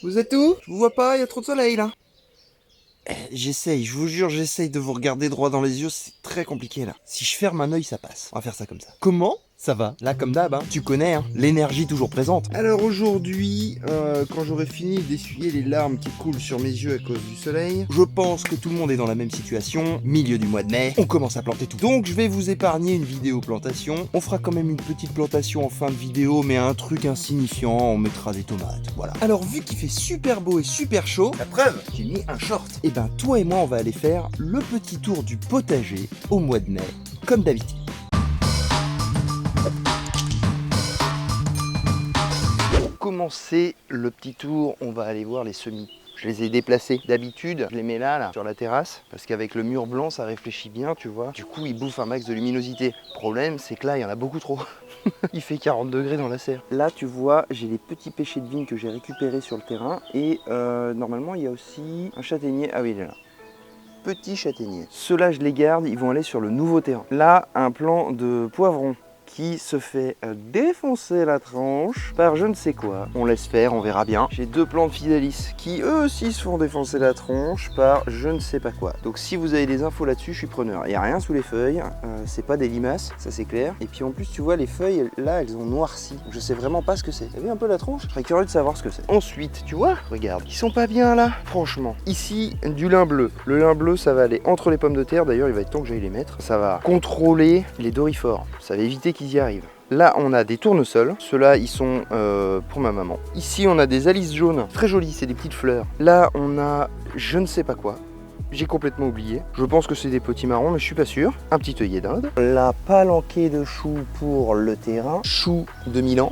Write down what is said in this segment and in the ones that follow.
Vous êtes où? Je vous vois pas, il y a trop de soleil là. J'essaye, je vous jure, j'essaye de vous regarder droit dans les yeux, c'est très compliqué là. Si je ferme un œil, ça passe. On va faire ça comme ça. Comment? Ça va? Là, comme d'hab, hein. Tu connais, hein. L'énergie toujours présente. Alors aujourd'hui, quand j'aurai fini d'essuyer les larmes qui coulent sur mes yeux à cause du soleil, je pense que tout le monde est dans la même situation. Milieu du mois de mai, on commence à planter tout. Donc je vais vous épargner une vidéo plantation. On fera quand même une petite plantation en fin de vidéo, mais un truc insignifiant, on mettra des tomates, voilà. Alors vu qu'il fait super beau et super chaud, la preuve, j'ai mis un short. Et ben toi et moi, on va aller faire le petit tour du potager au mois de mai, comme d'habitude. Pour commencer le petit tour, on va aller voir les semis. Je les ai déplacés. D'habitude, je les mets là, sur la terrasse, parce qu'avec le mur blanc, ça réfléchit bien, tu vois. Du coup, ils bouffent un max de luminosité. Le problème, c'est que là, il y en a beaucoup trop. Il fait 40 degrés dans la serre. Là, tu vois, j'ai les petits pêchers de vigne que j'ai récupérés sur le terrain. Et normalement, il y a aussi un châtaignier. Ah oui, il est là. Petit châtaignier. Ceux-là, je les garde, ils vont aller sur le nouveau terrain. Là, un plant de poivron qui se fait défoncer la tranche par je ne sais quoi. On laisse faire, on verra bien. J'ai deux plants de Fidalis qui eux aussi se font défoncer la tronche par je ne sais pas quoi. Donc si vous avez des infos là-dessus, je suis preneur. Il n'y a rien sous les feuilles, c'est pas des limaces, ça c'est clair. Et puis en plus tu vois les feuilles là elles ont noirci. Je sais vraiment pas ce que c'est. T'as vu un peu la tronche? Je serais curieux de savoir ce que c'est. Ensuite tu vois, regarde, ils sont pas bien là, franchement. Ici du lin bleu. Le lin bleu ça va aller entre les pommes de terre, d'ailleurs il va être temps que j'aille les mettre. Ça va contrôler les dorifores, ça va éviter qu'ils y arrivent. Là, on a des tournesols. Ceux-là, ils sont pour ma maman. Ici, on a des alices jaunes. Très jolies, c'est des petites fleurs. Là, on a je ne sais pas quoi. J'ai complètement oublié. Je pense que c'est des petits marrons, mais je suis pas sûr. Un petit œillet d'Inde. La palanquée de choux pour le terrain. Chou de Milan.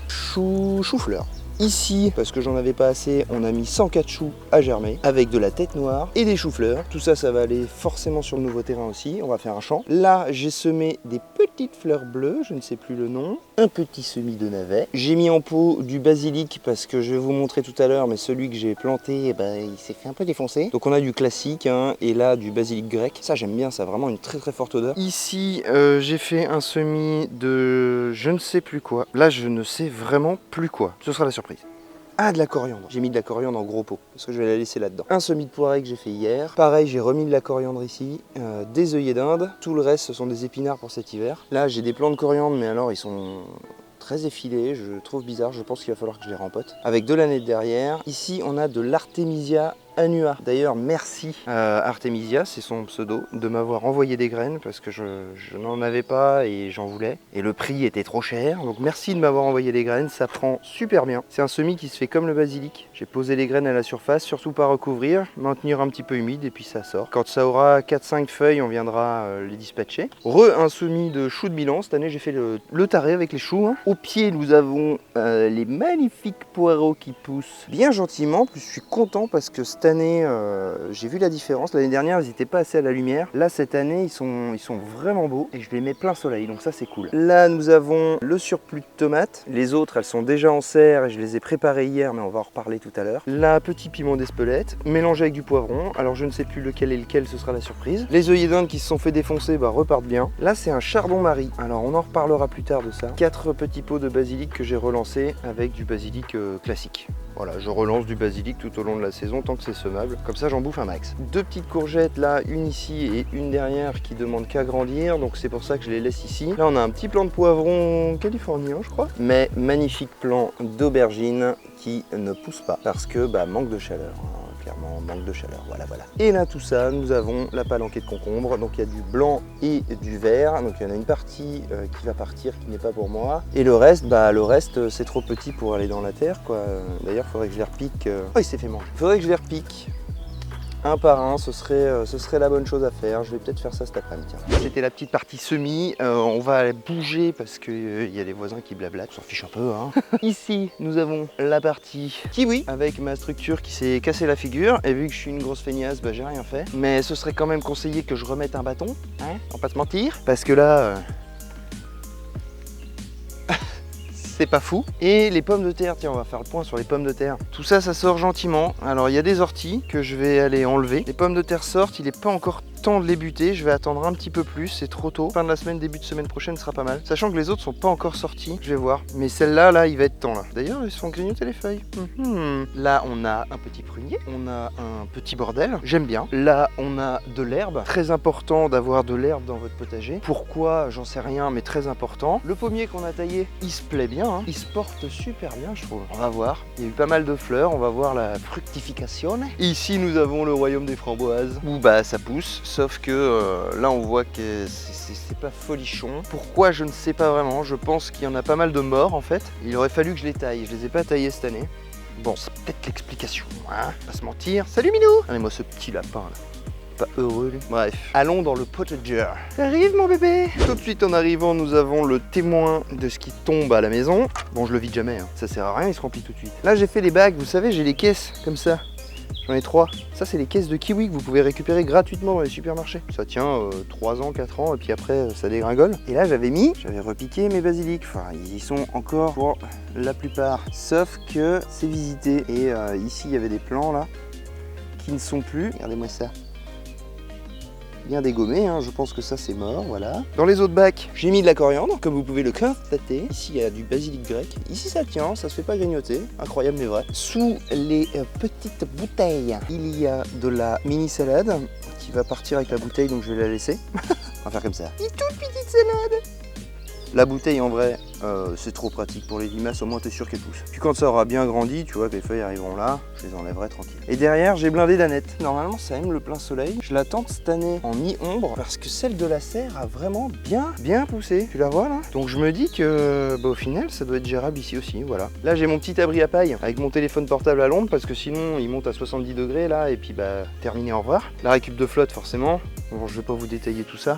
Chou-fleur. Ici, parce que j'en avais pas assez, on a mis 104 choux à germer avec de la tête noire et des choux-fleurs. Tout ça, ça va aller forcément sur le nouveau terrain aussi. On va faire un champ. Là, j'ai semé des petites fleurs bleues, je ne sais plus le nom. Un petit semis de navets. J'ai mis en pot du basilic parce que je vais vous montrer tout à l'heure, mais celui que j'ai planté, eh ben, il s'est fait un peu défoncer. Donc on a du classique hein, et là du basilic grec. Ça, j'aime bien, ça a vraiment une très très forte odeur. Ici, j'ai fait un semis de je ne sais plus quoi. Là, je ne sais vraiment plus quoi. Ce sera la surprise. Ah, de la coriandre. J'ai mis de la coriandre en gros pot parce que je vais la laisser là-dedans. Un semis de poirée que j'ai fait hier. Pareil, j'ai remis de la coriandre ici. Des œillets d'Inde. Tout le reste, ce sont des épinards pour cet hiver. Là, j'ai des plants de coriandre, mais alors ils sont très effilés. Je trouve bizarre. Je pense qu'il va falloir que je les rempote. Avec de l'année derrière. Ici, on a de l'Artemisia annua. D'ailleurs, merci à Artemisia, c'est son pseudo, de m'avoir envoyé des graines parce que je n'en avais pas et j'en voulais. Et le prix était trop cher. Donc merci de m'avoir envoyé des graines, ça prend super bien. C'est un semis qui se fait comme le basilic. J'ai posé les graines à la surface, surtout pas recouvrir, maintenir un petit peu humide et puis ça sort. Quand ça aura 4-5 feuilles, on viendra les dispatcher. Un semis de choux de Milan. Cette année, j'ai fait le taré avec les choux. Hein. Au pied, nous avons les magnifiques poireaux qui poussent bien gentiment. En plus, je suis content parce que cette année, j'ai vu la différence. L'année dernière, ils n'étaient pas assez à la lumière. Là, cette année, ils sont vraiment beaux et je les mets plein soleil, donc ça, c'est cool. Là, nous avons le surplus de tomates. Les autres, elles sont déjà en serre et je les ai préparées hier, mais on va en reparler tout à l'heure. Là, petit piment d'Espelette, mélangé avec du poivron. Alors, je ne sais plus lequel est lequel, ce sera la surprise. Les œillets d'Inde qui se sont fait défoncer, repartent bien. Là, c'est un chardon-marie. Alors, on en reparlera plus tard de ça. 4 petits pots de basilic que j'ai relancés avec du basilic classique. Voilà, je relance du basilic tout au long de la saison tant que c'est semable. Comme ça, j'en bouffe un max. 2 petites courgettes là, une ici et une derrière qui demandent qu'à grandir. Donc c'est pour ça que je les laisse ici. Là, on a un petit plant de poivron californien, je crois. Mais magnifique plant d'aubergine qui ne pousse pas parce que manque de chaleur. Clairement, manque de chaleur, voilà. Et là, tout ça, nous avons la palanquée de concombre. Donc il y a du blanc et du vert. Donc il y en a une partie qui va partir, qui n'est pas pour moi. Et le reste, c'est trop petit pour aller dans la terre, quoi. D'ailleurs, il faudrait que je les repique. Oh, il s'est fait manger. Il faudrait que je les repique. Un par un, ce serait la bonne chose à faire. Je vais peut-être faire ça cet après-midi. C'était la petite partie semis. On va aller bouger parce qu'il y a des voisins qui blablatent. On s'en fiche un peu, hein. Ici, nous avons la partie kiwi avec ma structure qui s'est cassée la figure. Et vu que je suis une grosse feignasse, j'ai rien fait. Mais ce serait quand même conseillé que je remette un bâton. Hein, on va pas se mentir. Parce que là... c'est pas fou. Et les pommes de terre, tiens, on va faire le point sur les pommes de terre. Tout ça, ça sort gentiment. Alors, il y a des orties que je vais aller enlever. Les pommes de terre sortent, il n'est pas encore temps de les buter, je vais attendre un petit peu plus, c'est trop tôt. Fin de la semaine, début de semaine prochaine sera pas mal. Sachant que les autres sont pas encore sortis, je vais voir. Mais celle-là, là, il va être temps là. D'ailleurs, ils sont grignotés les feuilles. Là, on a un petit prunier, on a un petit bordel, j'aime bien. Là, on a de l'herbe. Très important d'avoir de l'herbe dans votre potager. Pourquoi? J'en sais rien, mais très important. Le pommier qu'on a taillé, il se plaît bien, hein. Il se porte super bien, je trouve. On va voir. Il y a eu pas mal de fleurs, on va voir la fructification. Ici, nous avons le royaume des framboises, où bah ça pousse, sauf que là, on voit que c'est pas folichon. Pourquoi? Je ne sais pas vraiment. Je pense qu'il y en a pas mal de morts, en fait. Il aurait fallu que je les taille. Je les ai pas taillés cette année. Bon, c'est peut-être l'explication, hein, pas se mentir. Salut Minou! Regardez-moi ce petit lapin là. Pas heureux lui. Bref, allons dans le potager. Arrive mon bébé! Tout de suite en arrivant, nous avons le témoin de ce qui tombe à la maison. Bon, je le vide jamais, hein. Ça sert à rien, il se remplit tout de suite. Là, j'ai fait les bagues, vous savez, j'ai les caisses comme ça. J'en ai 3. Ça, c'est les caisses de kiwi que vous pouvez récupérer gratuitement dans les supermarchés. Ça tient 3 ans, 4 ans, et puis après, ça dégringole. Et là, j'avais repiqué mes basiliques. Enfin, ils y sont encore pour la plupart. Sauf que c'est visité. Et ici, il y avait des plants, là, qui ne sont plus. Regardez-moi ça. Bien dégommé, hein. Je pense que ça c'est mort, voilà. Dans les autres bacs, j'ai mis de la coriandre, comme vous pouvez le constater. Ici il y a du basilic grec, ici ça tient, ça se fait pas grignoter, incroyable mais vrai. Sous les petites bouteilles, il y a de la mini salade qui va partir avec la bouteille, donc je vais la laisser. On va faire comme ça. Une toute petite salade. La bouteille en vrai, c'est trop pratique pour les limaces, au moins t'es sûr qu'elle pousse. Puis quand ça aura bien grandi, tu vois que les feuilles arriveront là, je les enlèverai tranquille. Et derrière, j'ai blindé d'Annette. Normalement, ça aime le plein soleil. Je la tente cette année en mi-ombre parce que celle de la serre a vraiment bien poussé. Tu la vois là? Donc je me dis que au final, ça doit être gérable ici aussi, voilà. Là, j'ai mon petit abri à paille avec mon téléphone portable à l'ombre parce que sinon, il monte à 70 degrés là et puis bah terminé, au revoir. La récup de flotte forcément. Bon, je vais pas vous détailler tout ça.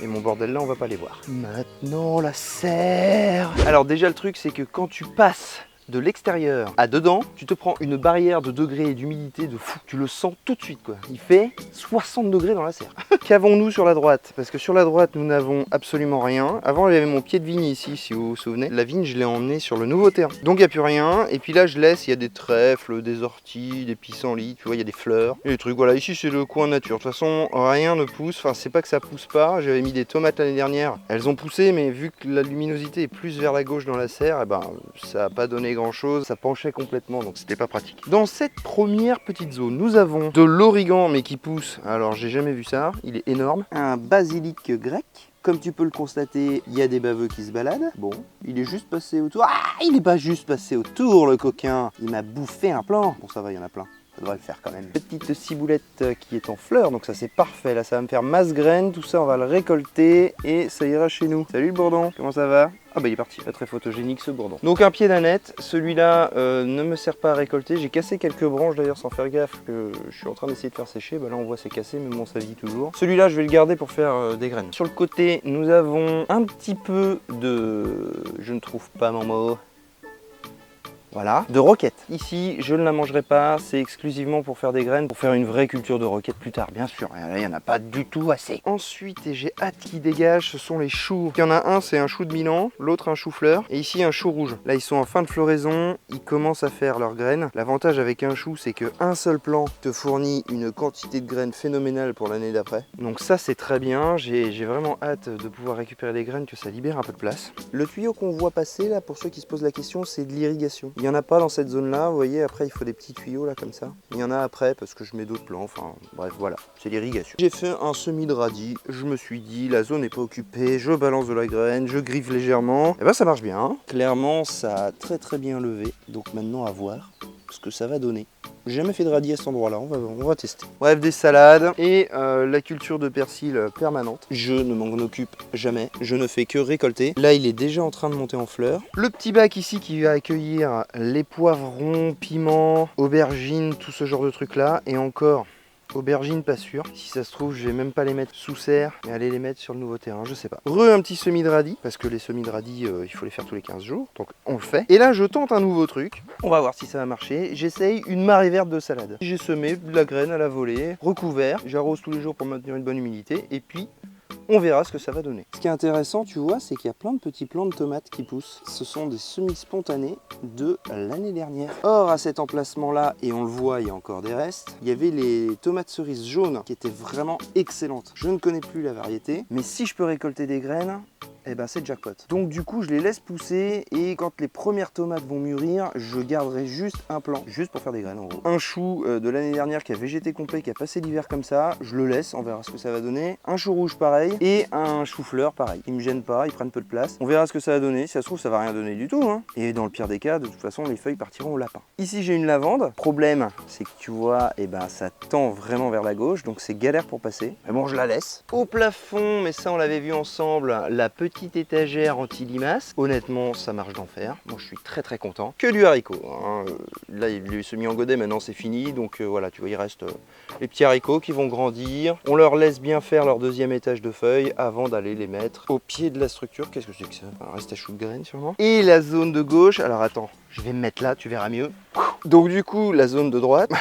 Et mon bordel là, on va pas les voir. Maintenant, la serre. Alors déjà, le truc, c'est que quand tu passes de l'extérieur à dedans, tu te prends une barrière de degrés et d'humidité de fou. Tu le sens tout de suite, quoi. Il fait 60 degrés dans la serre. Qu'avons-nous sur la droite? Parce que sur la droite, nous n'avons absolument rien. Avant, il y avait mon pied de vigne ici, si vous vous souvenez. La vigne, je l'ai emmenée sur le nouveau terrain. Donc, il n'y a plus rien. Et puis là, je laisse, il y a des trèfles, des orties, des pissenlits, tu vois, il y a des fleurs. Et des trucs, voilà. Ici, c'est le coin nature. De toute façon, rien ne pousse. Enfin, c'est pas que ça pousse pas. J'avais mis des tomates l'année dernière. Elles ont poussé, mais vu que la luminosité est plus vers la gauche dans la serre, eh ben, ça n'a pas donné grand-chose. Ça penchait complètement, donc c'était pas pratique. Dans cette première petite zone, nous avons de l'origan, mais qui pousse. Alors, j'ai jamais vu ça. Il est énorme. Un basilic grec. Comme tu peux le constater, il y a des baveux qui se baladent. Bon, il est juste passé autour. Ah, il n'est pas juste passé autour, le coquin. Il m'a bouffé un plant. Bon, ça va, il y en a plein. Ça devrait le faire quand même. Petite ciboulette qui est en fleurs, donc ça c'est parfait. Là, ça va me faire masse graine. Tout ça, on va le récolter et ça ira chez nous. Salut le bourdon, comment ça va? Ah bah il est parti, pas très photogénique ce bourdon. Donc un pied d'Annette, celui-là ne me sert pas à récolter. J'ai cassé quelques branches d'ailleurs sans faire gaffe que je suis en train d'essayer de faire sécher. Bah là on voit c'est cassé mais bon ça vit toujours. Celui-là je vais le garder pour faire des graines. Sur le côté nous avons un petit peu de... je ne trouve pas mon mot. Voilà, de roquette. Ici, je ne la mangerai pas, c'est exclusivement pour faire des graines, pour faire une vraie culture de roquette plus tard, bien sûr. Là, il n'y en a pas du tout assez. Ensuite, et j'ai hâte qu'il dégage, ce sont les choux. Il y en a un, c'est un chou de Milan, l'autre un chou-fleur, et ici un chou rouge. Là, ils sont en fin de floraison, ils commencent à faire leurs graines. L'avantage avec un chou, c'est qu'un seul plant te fournit une quantité de graines phénoménale pour l'année d'après. Donc ça, c'est très bien. J'ai vraiment hâte de pouvoir récupérer les graines, que ça libère un peu de place. Le tuyau qu'on voit passer, là, pour ceux qui se posent la question, c'est de l'irrigation. Il n'y en a pas dans cette zone là, vous voyez, après il faut des petits tuyaux là comme ça. Il y en a après parce que je mets d'autres plants, enfin bref voilà, c'est l'irrigation. J'ai fait un semis de radis, je me suis dit la zone n'est pas occupée, je balance de la graine, je griffe légèrement, et ben ça marche bien. Clairement ça a très bien levé, donc maintenant à voir ce que ça va donner. J'ai jamais fait de radis à cet endroit là, on va tester. Bref, des salades et la culture de persil permanente. Je ne m'en occupe jamais, je ne fais que récolter. Là il est déjà en train de monter en fleurs. Le petit bac ici qui va accueillir les poivrons, piments, aubergines, tout ce genre de trucs là. Et encore... aubergines pas sûr. Si ça se trouve je vais même pas les mettre sous serre et aller les mettre sur le nouveau terrain, je sais pas. Un petit semis de radis, parce que les semis de radis il faut les faire tous les 15 jours, donc on le fait. Et là je tente un nouveau truc, on va voir si ça va marcher. J'essaye une marée verte de salade. J'ai semé de la graine à la volée, recouvert, j'arrose tous les jours pour maintenir une bonne humidité et puis On verra ce que ça va donner. Ce qui est intéressant, tu vois, c'est qu'il y a plein de petits plants de tomates qui poussent. Ce sont des semis spontanés de l'année dernière. Or, à cet emplacement-là, et on le voit, il y a encore des restes, il y avait les tomates cerises jaunes qui étaient vraiment excellentes. Je ne connais plus la variété, mais si je peux récolter des graines, eh ben c'est jackpot. Donc du coup je les laisse pousser et quand les premières tomates vont mûrir, je garderai juste un plant, juste pour faire des graines en gros. Un chou de l'année dernière qui a végété complet, qui a passé l'hiver comme ça, je le laisse, on verra ce que ça va donner. Un chou rouge pareil et un chou-fleur pareil. Ils me gênent pas, ils prennent peu de place. On verra ce que ça va donner, si ça se trouve ça va rien donner du tout. Hein. Et dans le pire des cas, de toute façon les feuilles partiront au lapin. Ici j'ai une lavande. Problème, c'est que tu vois, eh ben, ça tend vraiment vers la gauche, donc c'est galère pour passer. Mais bon je la laisse. Au plafond, mais ça on l'avait vu ensemble, la petite étagère anti-limaces. Honnêtement, ça marche d'enfer. Moi, je suis très content. Que du haricot. Hein. Là, il est semi en godet, maintenant c'est fini. Donc voilà, tu vois, il reste les petits haricots qui vont grandir. On leur laisse bien faire leur deuxième étage de feuilles avant d'aller les mettre au pied de la structure. Qu'est-ce que c'est que ça? Un reste à chou de graines sûrement. Et la zone de gauche, alors attends, je vais me mettre là, tu verras mieux. Donc du coup, la zone de droite,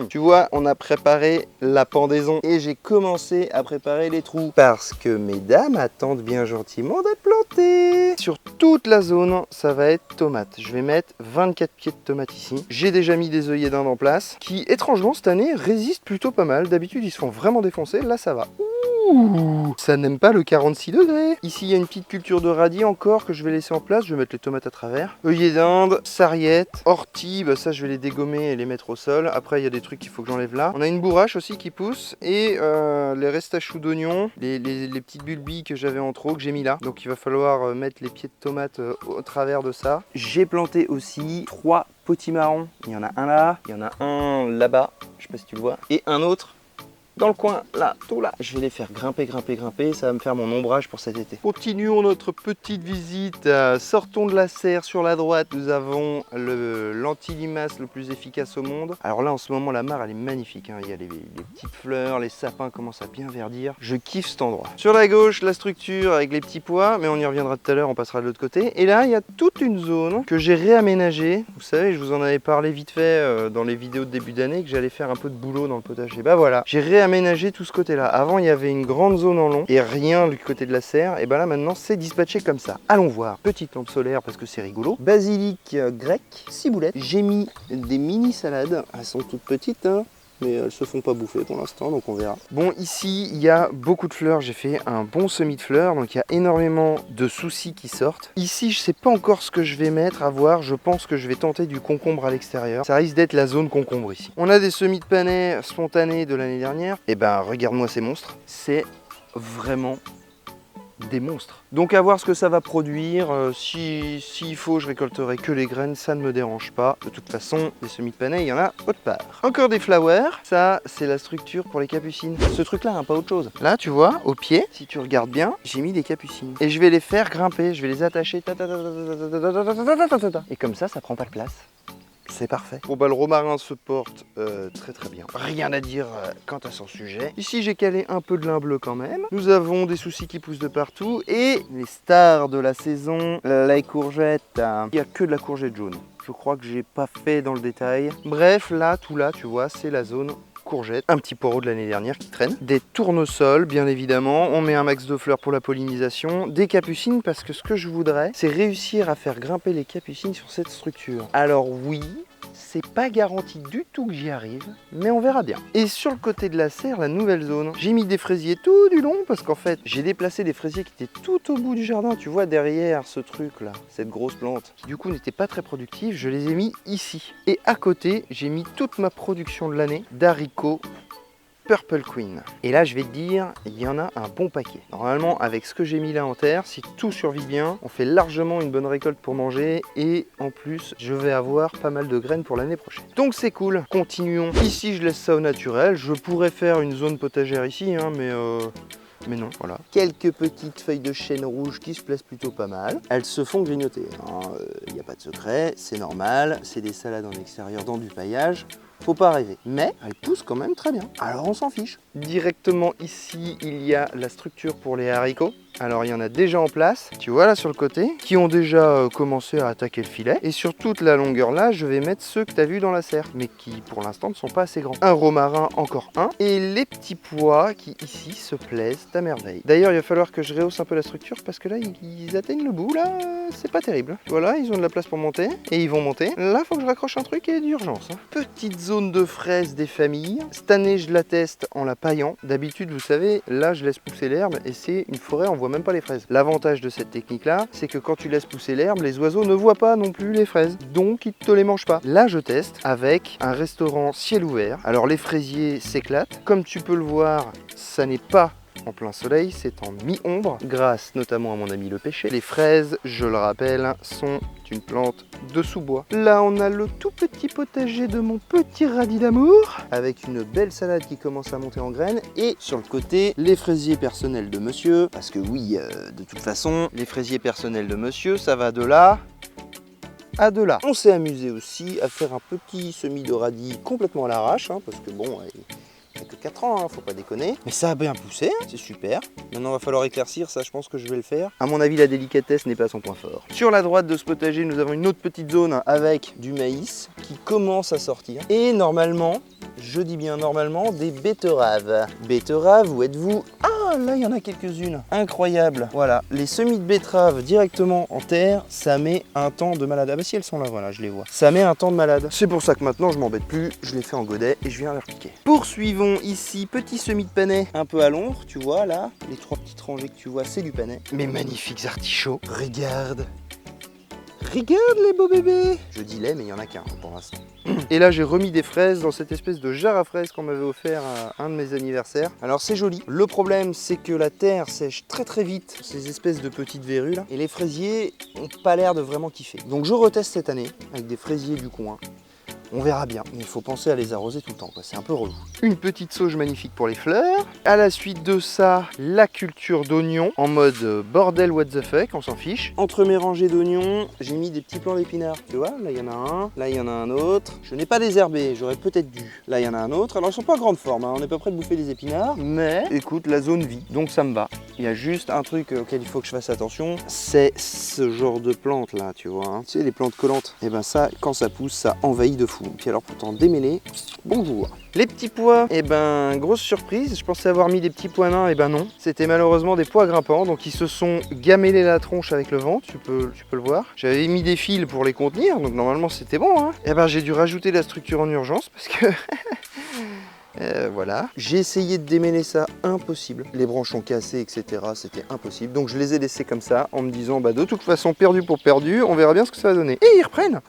tu vois, on a préparé la pendaison et j'ai commencé à préparer les trous parce que mes dames attendent bien gentiment d'être plantées. Sur toute la zone, ça va être tomate. Je vais mettre 24 pieds de tomates ici. J'ai déjà mis des œillets d'Inde en place qui, étrangement, cette année, résistent plutôt pas mal. D'habitude, ils se font vraiment défoncer. Là, ça va. Ouh, ça n'aime pas le 46 degrés. Ici, il y a une petite culture de radis encore que je vais laisser en place. Je vais mettre les tomates à travers. Œillets d'Inde, sarriette, ortie, bah ça je vais les dégommer et les mettre au sol. Après, il y a des trucs qu'il faut que j'enlève là. On a une bourrache aussi qui pousse et les restes à choux d'oignons, les petites bulbilles que j'avais en trop que j'ai mis là. Donc il va falloir mettre les pieds de tomates au travers de ça. J'ai planté aussi 3 potimarrons. Il y en a un là, il y en a un là-bas, je sais pas si tu le vois, et un autre dans le coin, là, tout là. Je vais les faire grimper, ça va me faire mon ombrage pour cet été. Continuons notre petite visite, sortons de la serre. Sur la droite, nous avons l'anti-limace le plus efficace au monde. Alors là, en ce moment, la mare, elle est magnifique, hein. Il y a les petites fleurs, les sapins commencent à bien verdir. Je kiffe cet endroit. Sur la gauche, la structure avec les petits pois, mais on y reviendra tout à l'heure, on passera de l'autre côté. Et là, il y a toute une zone que j'ai réaménagée. Vous savez, je vous en avais parlé vite fait dans les vidéos de début d'année, que j'allais faire un peu de boulot dans le potager. Bah voilà, j'ai réaménager tout ce côté là. Avant il y avait une grande zone en long et rien du côté de la serre, et ben là maintenant c'est dispatché comme ça. Allons voir. Petite lampe solaire parce que c'est rigolo. Basilic grec, ciboulette. J'ai mis des mini salades, elles sont toutes petites hein, mais elles se font pas bouffer pour l'instant, donc on verra. Bon, ici il y a beaucoup de fleurs, j'ai fait un bon semis de fleurs, donc il y a énormément de soucis qui sortent. Ici je sais pas encore ce que je vais mettre, à voir. Je pense que je vais tenter du concombre à l'extérieur. Ça risque d'être la zone concombre ici. On a des semis de panais spontanés de l'année dernière. Et ben regarde-moi ces monstres, c'est vraiment des monstres. Donc à voir ce que ça va produire. S'il faut, je récolterai que les graines, ça ne me dérange pas. De toute façon, les semis de panais, il y en a autre part. Encore des flowers. Ça, c'est la structure pour les capucines. Ce truc-là, hein, pas autre chose. Là, tu vois, au pied, si tu regardes bien, j'ai mis des capucines. Et je vais les faire grimper, je vais les attacher. Et comme ça prend pas de place. C'est parfait. Bon bah le romarin se porte très bien. Rien à dire quant à son sujet. Ici j'ai calé un peu de lin bleu quand même. Nous avons des soucis qui poussent de partout. Et les stars de la saison, les courgettes. Il n'y a que de la courgette jaune. Je crois que j'ai pas fait dans le détail. Bref, là, tout là, tu vois, c'est la zone courgette, un petit poireau de l'année dernière qui traîne, des tournesols bien évidemment, on met un max de fleurs pour la pollinisation, des capucines parce que ce que je voudrais c'est réussir à faire grimper les capucines sur cette structure. Alors oui, c'est pas garanti du tout que j'y arrive, mais on verra bien. Et sur le côté de la serre, la nouvelle zone, j'ai mis des fraisiers tout du long parce qu'en fait, j'ai déplacé des fraisiers qui étaient tout au bout du jardin. Tu vois derrière ce truc là, cette grosse plante, qui du coup n'était pas très productive, je les ai mis ici. Et à côté, j'ai mis toute ma production de l'année d'haricots Purple Queen. Et là, je vais te dire, il y en a un bon paquet. Normalement, avec ce que j'ai mis là en terre, si tout survit bien, on fait largement une bonne récolte pour manger. Et en plus, je vais avoir pas mal de graines pour l'année prochaine. Donc c'est cool. Continuons. Ici, je laisse ça au naturel. Je pourrais faire une zone potagère ici, hein, mais non, voilà. Quelques petites feuilles de chêne rouge qui se plaisent plutôt pas mal. Elles se font grignoter. Il n'y a pas de secret, c'est normal. C'est des salades en extérieur dans du paillage. Faut pas rêver. Mais elles poussent quand même très bien. Alors on s'en fiche. Directement ici, il y a la structure pour les haricots. Alors il y en a déjà en place, tu vois là sur le côté, qui ont déjà commencé à attaquer le filet. Et sur toute la longueur là, je vais mettre ceux que tu as vus dans la serre, mais qui pour l'instant ne sont pas assez grands. Un romarin, encore un. Et les petits pois qui ici se plaisent à merveille. D'ailleurs il va falloir que je rehausse un peu la structure parce que là ils atteignent le bout, là c'est pas terrible. Voilà, ils ont de la place pour monter et ils vont monter. Là faut que je raccroche un truc et d'urgence. Petite zone de fraises des familles. Cette année je la teste en la paillant. D'habitude vous savez, là je laisse pousser l'herbe et c'est une forêt, on voit même pas les fraises. L'avantage de cette technique là, c'est que quand tu laisses pousser l'herbe, les oiseaux ne voient pas non plus les fraises, donc ils te les mangent pas. Là je teste avec un restaurant ciel ouvert. Alors les fraisiers s'éclatent, comme tu peux le voir, ça n'est pas en plein soleil, c'est en mi-ombre, grâce notamment à mon ami le pêcher. Les fraises, je le rappelle, sont une plante de sous-bois. Là, on a le tout petit potager de mon petit radis d'amour, avec une belle salade qui commence à monter en graines. Et sur le côté, les fraisiers personnels de monsieur, parce que oui, de toute façon, les fraisiers personnels de monsieur, ça va de là à de là. On s'est amusé aussi à faire un petit semis de radis complètement à l'arrache, hein, parce que bon... Il n'y a que 4 ans, hein, faut pas déconner. Mais ça a bien poussé, hein, c'est super. Maintenant, il va falloir éclaircir, ça je pense que je vais le faire. À mon avis, la délicatesse n'est pas son point fort. Sur la droite de ce potager, nous avons une autre petite zone avec du maïs qui commence à sortir. Et normalement, je dis bien normalement, des betteraves. Betteraves, où êtes-vous? Ah, là, il y en a quelques-unes. Incroyable. Voilà, les semis de betteraves directement en terre, ça met un temps de malade. Ah bah si, elles sont là, voilà, je les vois. Ça met un temps de malade. C'est pour ça que maintenant, je m'embête plus, je les fais en godet et je viens leur piquer. Poursuivons ici, petit semis de panais, un peu à l'ombre, tu vois, là, les 3 petites rangées que tu vois, c'est du panais. Mes magnifiques artichauts, regarde. Regarde les beaux bébés. Je dis les, mais il n'y en a qu'un pour l'instant. Et là, j'ai remis des fraises dans cette espèce de jarre à fraises qu'on m'avait offert à un de mes anniversaires. Alors, c'est joli. Le problème, c'est que la terre sèche très très vite, ces espèces de petites verrues là. Et les fraisiers n'ont pas l'air de vraiment kiffer. Donc, je reteste cette année avec des fraisiers du coin. On verra bien, mais il faut penser à les arroser tout le temps, c'est un peu relou. Une petite sauge magnifique pour les fleurs. À la suite de ça, la culture d'oignons en mode bordel what the fuck, on s'en fiche. Entre mes rangées d'oignons, j'ai mis des petits plants d'épinards. Tu vois, là il y en a un, là il y en a un autre. Je n'ai pas désherbé, j'aurais peut-être dû. Là il y en a un autre. Alors ils sont pas en grande forme, hein. On n'est pas prêt de bouffer des épinards. Mais écoute, la zone vit, donc ça me va. Il y a juste un truc auquel il faut que je fasse attention, c'est ce genre de plantes là, tu vois. Hein. Tu sais, les plantes collantes, et ben ça, quand ça pousse, ça envahit de fou. Puis alors pour t'en démêler, bonjour. Les petits pois, et ben grosse surprise, je pensais avoir mis des petits pois nains, et ben non. C'était malheureusement des pois grimpants, donc ils se sont gamellés la tronche avec le vent, tu peux le voir. J'avais mis des fils pour les contenir, donc normalement c'était bon. Hein. Et ben j'ai dû rajouter la structure en urgence parce que... voilà. J'ai essayé de démêler ça, impossible. Les branches ont cassé, etc. C'était impossible. Donc je les ai laissés comme ça, en me disant, bah de toute façon, perdu pour perdu, on verra bien ce que ça va donner. Et ils reprennent.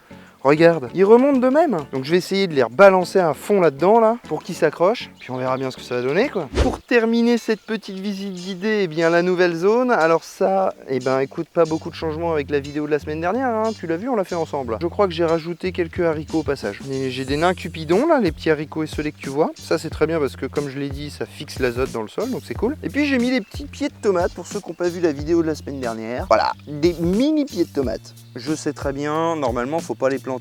Regarde, ils remontent d'eux-mêmes. Donc je vais essayer de les rebalancer à fond là-dedans, là, pour qu'ils s'accrochent. Puis on verra bien ce que ça va donner, quoi. Pour terminer cette petite visite guidée, eh bien la nouvelle zone. Alors ça, eh ben écoute, pas beaucoup de changements avec la vidéo de la semaine dernière, hein. Tu l'as vu, on l'a fait ensemble. Je crois que j'ai rajouté quelques haricots au passage. J'ai des nains cupidons, là, les petits haricots esselés que tu vois. Ça c'est très bien parce que comme je l'ai dit, ça fixe l'azote dans le sol, donc c'est cool. Et puis j'ai mis des petits pieds de tomates pour ceux qui n'ont pas vu la vidéo de la semaine dernière. Voilà, des mini pieds de tomates. Je sais très bien, normalement, faut pas les planter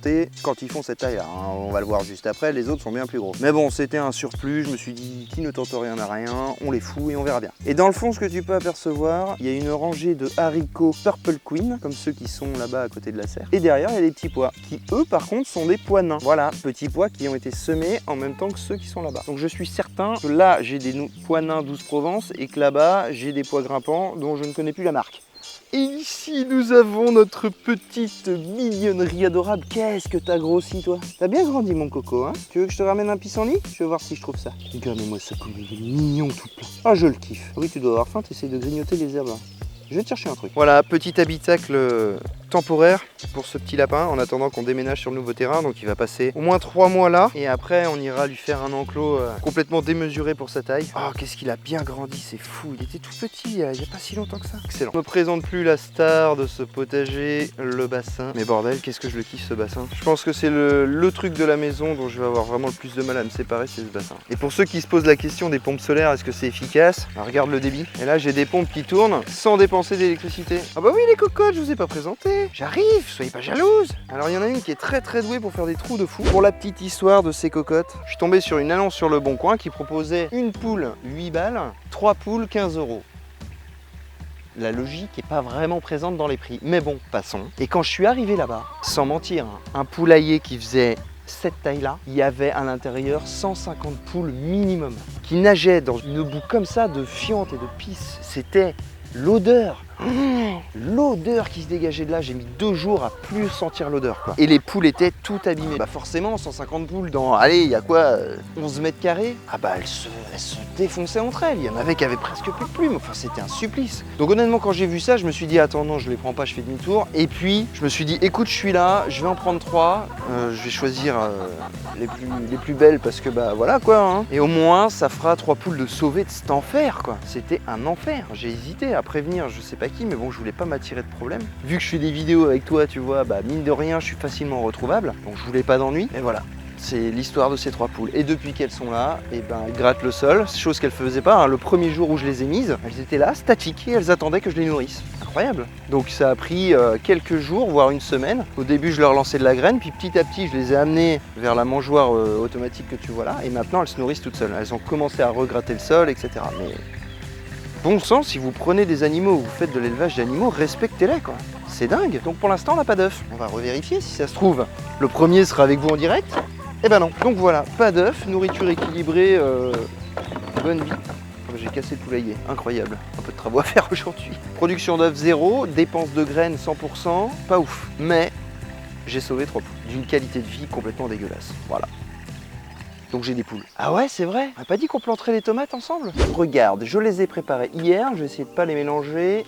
quand ils font cette taille là, hein. On va le voir juste après, les autres sont bien plus gros. Mais bon, c'était un surplus, je me suis dit qui ne tente rien à rien, on les fout et on verra bien. Et dans le fond, ce que tu peux apercevoir, il y a une rangée de haricots Purple Queen, comme ceux qui sont là-bas à côté de la serre. Et derrière, il y a des petits pois, qui eux par contre sont des pois nains. Voilà, petits pois qui ont été semés en même temps que ceux qui sont là-bas. Donc je suis certain que là, j'ai des pois nains 12 Provence et que là-bas, j'ai des pois grimpants dont je ne connais plus la marque. Et ici, nous avons notre petite mignonnerie adorable. Qu'est-ce que t'as grossi, toi? T'as bien grandi, mon coco, hein? Tu veux que je te ramène un pissenlit? Je vais voir si je trouve ça. Regardez-moi ça comme il est mignon tout plein. Ah, je le kiffe. Oui, tu dois avoir faim, t'essayes de grignoter les herbes. Je vais te chercher un truc. Voilà, petit habitacle temporaire pour ce petit lapin en attendant qu'on déménage sur le nouveau terrain. Donc il va passer au moins 3 mois là et après on ira lui faire un enclos complètement démesuré pour sa taille. Oh, qu'est-ce qu'il a bien grandi, c'est fou. Il était tout petit il y a pas si longtemps que ça. Excellent. Je me présente plus la star de ce potager, le bassin. Mais bordel, qu'est-ce que je le kiffe ce bassin. Je pense que c'est le truc de la maison dont je vais avoir vraiment le plus de mal à me séparer, c'est ce bassin. Et pour ceux qui se posent la question des pompes solaires, est-ce que c'est efficace? Alors, regarde le débit. Et là j'ai des pompes qui tournent sans dépenser d'électricité. Ah bah oui les cocottes, je vous ai pas présenté. J'arrive, soyez pas jalouses. Alors il y en a une qui est très douée pour faire des trous de fou. Pour la petite histoire de ces cocottes, je suis tombé sur une annonce sur le Bon Coin qui proposait une poule 8 balles, 3 poules 15 €. la logique n'est pas vraiment présente dans les prix. Mais bon, passons. Et quand je suis arrivé là-bas, sans mentir, hein, un poulailler qui faisait cette taille-là, il y avait à l'intérieur 150 poules minimum qui nageaient dans une boue comme ça de fientes et de pisse. C'était l'odeur. L'odeur qui se dégageait de là, j'ai mis 2 jours à plus sentir l'odeur quoi. Et les poules étaient toutes abîmées. Bah forcément 150 poules dans, allez il y a quoi 11 mètres carrés. Ah bah elles se défonçaient entre elles, il y en avait qui avaient presque plus de plumes, enfin c'était un supplice. Donc honnêtement quand j'ai vu ça je me suis dit attends non je les prends pas, je fais demi-tour. Et puis je me suis dit écoute je suis là, je vais en prendre 3, je vais choisir les plus belles parce que bah voilà quoi hein. Et au moins ça fera 3 poules de sauver de cet enfer quoi. C'était un enfer, j'ai hésité à prévenir je sais pas qui mais bon je voulais pas m'attirer de problème. Vu que je fais des vidéos avec toi tu vois bah mine de rien je suis facilement retrouvable donc je voulais pas d'ennui et voilà. C'est l'histoire de ces 3 poules. Et depuis qu'elles sont là, et ben, elles grattent le sol, chose qu'elles ne faisaient pas. Hein. Le premier jour où je les ai mises, elles étaient là, statiques, et elles attendaient que je les nourrisse. Incroyable. Donc ça a pris quelques jours, voire une semaine. Au début, je leur lançais de la graine, puis petit à petit, je les ai amenées vers la mangeoire automatique que tu vois là. Et maintenant, elles se nourrissent toutes seules. Elles ont commencé à regratter le sol, etc. Mais bon sang, si vous prenez des animaux ou vous faites de l'élevage d'animaux, respectez-les quoi. C'est dingue. Donc pour l'instant, on n'a pas d'œufs. On va revérifier si ça se trouve. Le premier sera avec vous en direct. Eh ben non, donc voilà, pas d'œufs, nourriture équilibrée, bonne vie. Oh, j'ai cassé le poulailler, incroyable, un peu de travaux à faire aujourd'hui. Production d'œufs 0, dépenses de graines 100%, pas ouf. Mais j'ai sauvé 3 poules, d'une qualité de vie complètement dégueulasse, voilà. Donc j'ai des poules. Ah ouais, c'est vrai. On n'a pas dit qu'on planterait les tomates ensemble? Regarde, je les ai préparées hier, je vais essayer de pas les mélanger.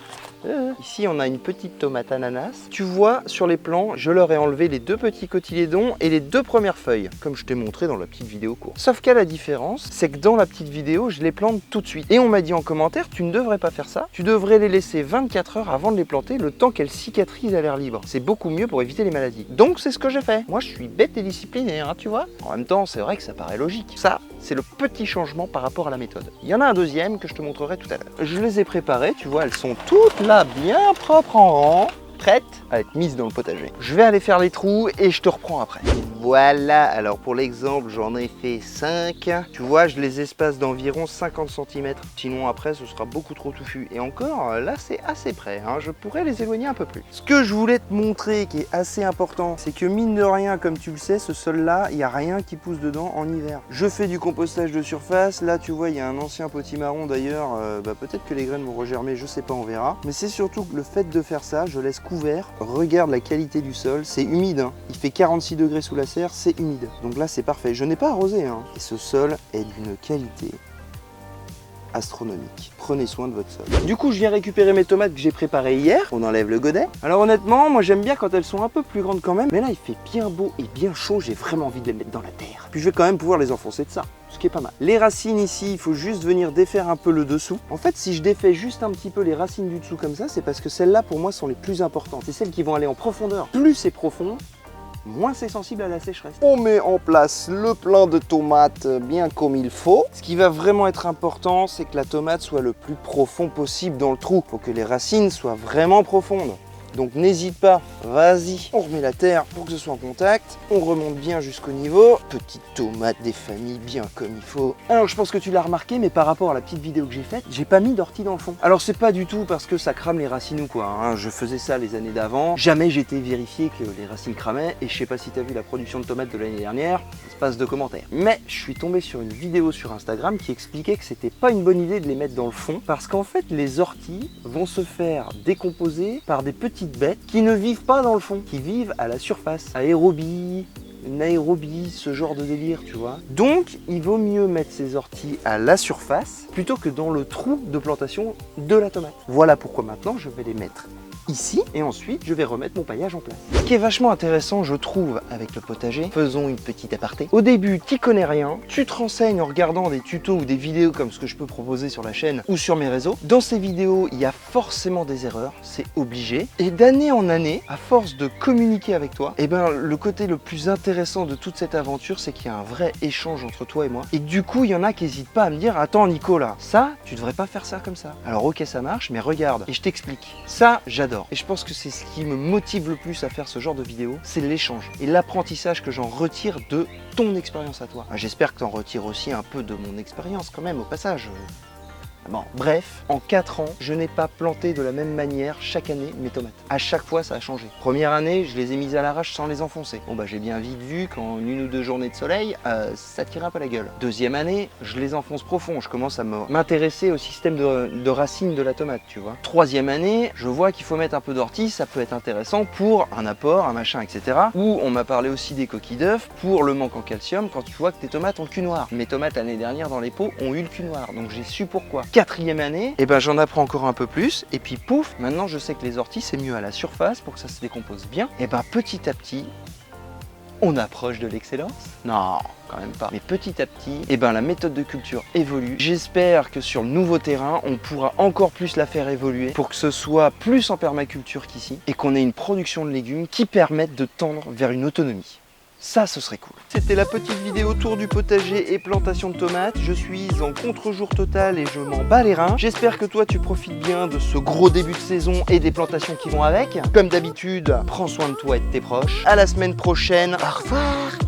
Ici, on a une petite tomate ananas. Tu vois, sur les plants, je leur ai enlevé les 2 petits cotylédons et les 2 premières feuilles, comme je t'ai montré dans la petite vidéo courte. Sauf qu'à la différence, c'est que dans la petite vidéo, je les plante tout de suite. Et on m'a dit en commentaire, tu ne devrais pas faire ça. Tu devrais les laisser 24 heures avant de les planter, le temps qu'elles cicatrisent à l'air libre. C'est beaucoup mieux pour éviter les maladies. Donc c'est ce que j'ai fait. Moi, je suis bête et discipliné, hein, tu vois. En même temps, c'est vrai que ça paraît logique. Ça, c'est le petit changement par rapport à la méthode. Il y en a un deuxième que je te montrerai tout à l'heure. Je les ai préparées, tu vois, elles sont toutes là, bien propres en rang, prêtes à être mises dans le potager. Je vais aller faire les trous et je te reprends après. Voilà, alors pour l'exemple, j'en ai fait 5. Tu vois, je les espace d'environ 50 cm. Sinon après, ce sera beaucoup trop touffu. Et encore, là, c'est assez près. Hein. Je pourrais les éloigner un peu plus. Ce que je voulais te montrer, qui est assez important, c'est que mine de rien, comme tu le sais, ce sol-là, il n'y a rien qui pousse dedans en hiver. Je fais du compostage de surface. Là, tu vois, il y a un ancien potimarron d'ailleurs. Peut-être que les graines vont regermer, je sais pas, on verra. Mais c'est surtout que le fait de faire ça, je laisse couvert. Regarde la qualité du sol, c'est humide. Hein. Il fait 46 degrés sous la serre, c'est humide. Donc là, c'est parfait. Je n'ai pas arrosé. Hein. Et ce sol est d'une qualité astronomique. Prenez soin de votre sol. Du coup, je viens récupérer mes tomates que j'ai préparées hier. On enlève le godet. Alors honnêtement, moi j'aime bien quand elles sont un peu plus grandes quand même. Mais là, il fait bien beau et bien chaud. J'ai vraiment envie de les mettre dans la terre. Puis je vais quand même pouvoir les enfoncer de ça. Ce qui est pas mal. Les racines ici, il faut juste venir défaire un peu le dessous. En fait, si je défais juste un petit peu les racines du dessous comme ça, c'est parce que celles-là, pour moi, sont les plus importantes. C'est celles qui vont aller en profondeur. Plus c'est profond, moins c'est sensible à la sécheresse. On met en place le plant de tomates bien comme il faut. Ce qui va vraiment être important, c'est que la tomate soit le plus profond possible dans le trou. Il faut que les racines soient vraiment profondes. Donc n'hésite pas, vas-y, on remet la terre pour que ce soit en contact, on remonte bien jusqu'au niveau, petite tomate des familles bien comme il faut. Alors je pense que tu l'as remarqué, mais par rapport à la petite vidéo que j'ai faite, j'ai pas mis d'ortie dans le fond. Alors c'est pas du tout parce que ça crame les racines ou quoi, hein. Je faisais ça les années d'avant, jamais j'ai été vérifié que les racines cramaient, et je sais pas si tu as vu la production de tomates de l'année dernière, espace de commentaires. Mais je suis tombé sur une vidéo sur Instagram qui expliquait que c'était pas une bonne idée de les mettre dans le fond, parce qu'en fait les orties vont se faire décomposer par des petites bêtes qui ne vivent pas dans le fond, qui vivent à la surface, aérobie, anaérobie, ce genre de délire, tu vois. Donc, il vaut mieux mettre ces orties à la surface plutôt que dans le trou de plantation de la tomate. Voilà pourquoi maintenant je vais les mettre ici et ensuite je vais remettre mon paillage en place. Ce qui est vachement intéressant je trouve avec le potager, faisons une petite aparté. Au début t'y connais rien, tu te renseignes en regardant des tutos ou des vidéos comme ce que je peux proposer sur la chaîne ou sur mes réseaux. Dans ces vidéos il y a forcément des erreurs, c'est obligé. Et d'année en année, à force de communiquer avec toi, et ben le côté le plus intéressant de toute cette aventure c'est qu'il y a un vrai échange entre toi et moi. Et du coup il y en a qui n'hésitent pas à me dire attends Nico là, ça tu devrais pas faire ça comme ça. Alors ok ça marche mais regarde et je t'explique. Ça j'adore. Et je pense que c'est ce qui me motive le plus à faire ce genre de vidéo, c'est l'échange et l'apprentissage que j'en retire de ton expérience à toi. J'espère que tu en retires aussi un peu de mon expérience quand même au passage. Bon, bref, en 4 ans, je n'ai pas planté de la même manière chaque année mes tomates. À chaque fois, ça a changé. Première année, je les ai mises à l'arrache sans les enfoncer. Bon bah j'ai bien vite vu qu'en 1 ou 2 journées de soleil, ça tirait un peu la gueule. Deuxième année, je les enfonce profond. Je commence à m'intéresser au système de racines de la tomate, tu vois. Troisième année, je vois qu'il faut mettre un peu d'ortie, ça peut être intéressant pour un apport, un machin, etc. Ou on m'a parlé aussi des coquilles d'œufs pour le manque en calcium quand tu vois que tes tomates ont le cul noir. Mes tomates l'année dernière dans les pots ont eu le cul noir, donc j'ai su pourquoi. Quatrième année, et ben j'en apprends encore un peu plus, et puis pouf, maintenant je sais que les orties c'est mieux à la surface pour que ça se décompose bien. Et ben petit à petit, on approche de l'excellence. Non, quand même pas. Mais petit à petit, et ben la méthode de culture évolue. J'espère que sur le nouveau terrain, on pourra encore plus la faire évoluer pour que ce soit plus en permaculture qu'ici et qu'on ait une production de légumes qui permette de tendre vers une autonomie. Ça, ce serait cool. C'était la petite vidéo tour du potager et plantation de tomates. Je suis en contre-jour total et je m'en bats les reins. J'espère que toi, tu profites bien de ce gros début de saison et des plantations qui vont avec. Comme d'habitude, prends soin de toi et de tes proches. À la semaine prochaine. Au revoir.